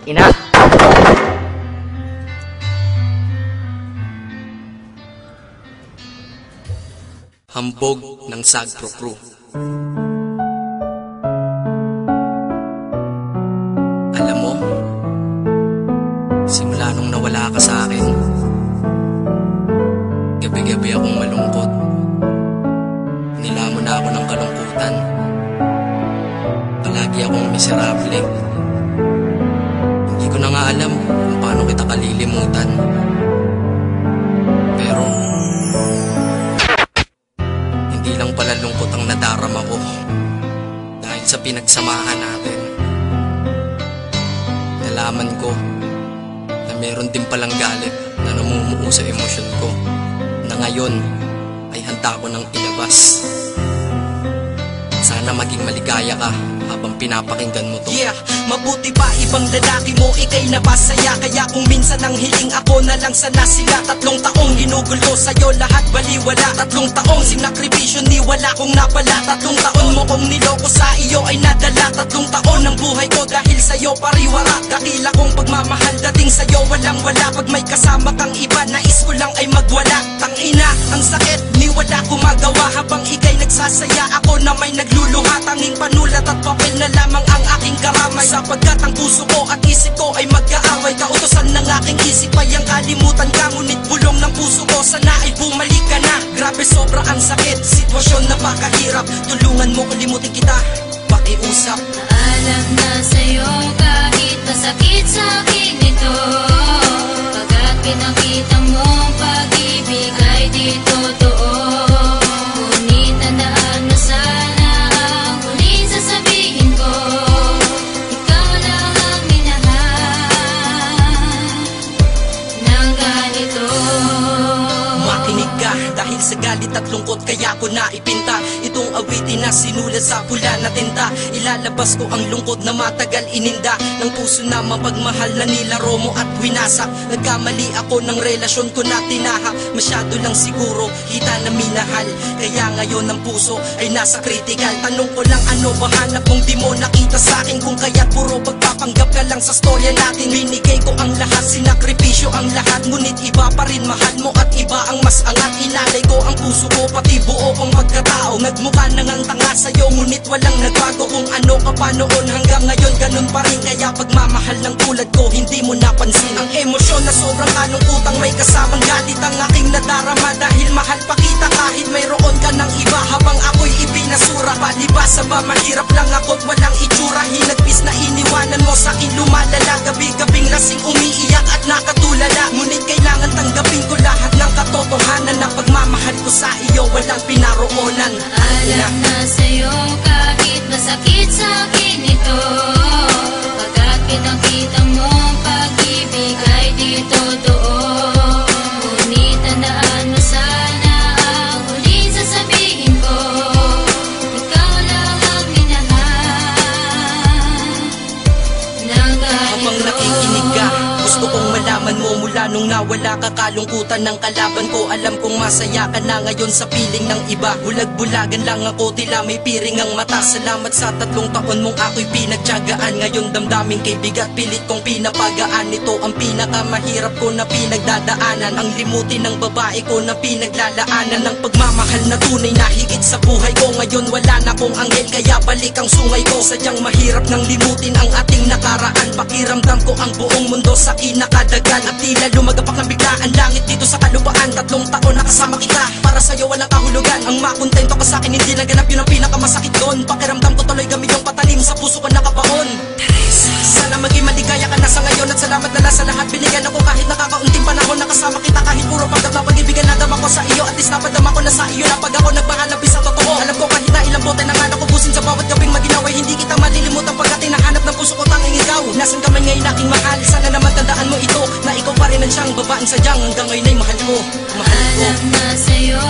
ina. Hambog ng Sagpro Crew. Alam mo, simula nung nawala ka sa akin, gabi-gabi akong malungkot. Nilamon na ako ng kalungkutan. Palagi akong miserable. Hindi ko na nga alam kung paano kita kalilimutan. Pero hindi lang pala lungkot ang nadarama ko dahil sa pinagsamahan natin. Nalaman ko na meron din palang galit na namumuo sa emosyon ko na ngayon ay handa ko nang ilabas. Sana maging maligaya ka habang pinapakinggan mo to. Yeah, mabuti pa ibang lalaki mo, ikay napasaya. Kaya kung minsan ang hiling ako na lang sana sila. 3 taong ginugol ko sa'yo, lahat baliwala. 3 taong sinakripisyo, ni wala kong napala. 3 taon mo kong niloko, sa iyo ay nadala. 3 taon ng buhay ko dahil sa'yo pariwara. Dakila kong pagmamahal dating sa'yo walang wala. Pag may kasama kang iba, nais ko lang ay magwala. Tangina, ang sakit, ni wala ko magawa. Habang ikay nagsasaya, ako na may nagluluha. Tanging panulat at papel na lamang ang aking karamay. Sapagkat ang puso ko at isip ko ay mag-aaway. Kautosan ng aking isip ay ang kalimutan ka. Ngunit bulong ng puso ko, sana ay bumalik ka na. Grabe sobra ang sakit, sitwasyon napakahirap. Tulungan mo kalimutin kita, pakiusap. Alam na sa'yo kahit masakit sa'kin ito. Pagkat pinakita mong pag-ibig ay di totoo. Ngunit tandaan mo sana ang huling sasabihin ko. Ikaw lang ang minahal ng ganito. Makinig ka, dahil sa galit at lungkot kaya ko na ipinta itong awitin na sinulat sa pula na tinta. Ilalabas ko ang lungkot na matagal ininda ng puso na mapagmahal na nilaro mo at winasak. Nagkamali ako ng relasyon ko na tinaha. Masyado lang siguro kita na minahal, kaya ngayon ang puso ay nasa critical. Tanong ko lang, ano ba hanap mong di mo nakita sa'kin? Kung kaya't puro pagpapanggap ka lang sa storya natin. Binigay ko ang lahat, sinakripisyo ang lahat. Ngunit iba pa rin mahal mo at iba ang mas angat. Inalay ko ang puso ko, pati buo kong pagkatao. Nagmukha na ngang tanga sa'yo, ngunit walang nagbago. Kung ano ka pa noon hanggang ngayon ganun pa rin. Kaya pagmamahal ng tulad ko hindi mo napansin. Ang emosyon na sobrang kalungkutang may kasamang galit ang aking nadarama. Dahil mahal pa kita kahit mayroon ka ng iba. Habang ako'y ipinasura, palibasa ba mahirap lang ako't walang itsura. Hinagpis na iniwanan mo sa'kin lumalala. Gabi-gabing lasing umiiyak at nakatulala. Ngunit kailangan tanggapin ko lahat ng katotohanan na pagmamahal ko sa iyo walang pinaroonan. Alam na sa'yo kahit masakit sa'kin ito. Pagkat pinakita mong pag-ibig ay di totoo. Ngunit tandaan mo sana ang huling sasabihin ko. Ikaw lang ang minahal ng ganito. Habang nakikinig ka, gusto kong malaman mo mula nung nawala ka, kalungkutan ng kalaban ko. Alam kong masaya ka na ngayon sa piling ng iba. Bulag-bulagan lang ako, tila may piring ang mata. Salamat sa 3 taon mong ako'y pinagtiyagaan. Ngayon damdaming kay bigat, pilit kong pinapagaan. Ito ang pinakamahirap ko na pinagdadaanan. Ang limutin ng babae ko na pinaglalaanan. Ng pagmamahal na tunay na higit sa buhay ko. Ngayon wala na kong anghel, kaya balik ang sungay ko. Sadyang mahirap nang limutin ang ating nakaraan. Pakiramdam ko ang buong mundo sa kinakadagan. At tila lumagapak ng biglaan langit dito sa kalupaan. 3 taon nakasama kita, para sa'yo walang kahulugan. Ang makontento ka sa'kin, hindi naganap, yun ang pinakamasakit doon. Pakiramdam ko tuloy gamit yung patalim, sa puso ko nakabaon. Sana maging maligaya ka na sa ngayon. At salamat na lang sa lahat binigyan ako. Kahit nakakaunting panahon nakasama kita. Kahit puro panggap na pag-ibigan nadama ko sa iyo. At least napadama ko na sa iyo na pag ako nagpahanapin sa totoo. Alam ko kahit na ilang bote ng anak ko busin sa bawat gabing maginaway, hindi kita malilimutan pagkat hinahanap ng puso ko tanging ikaw. Nasaan ka man ngayon aking mahal, sana naman tandaan mo ito, na ikaw pa rin ang siyang babaeng sadyang hanggang ngayon ay mahal ko. Mahal ko. Alam na sa'yo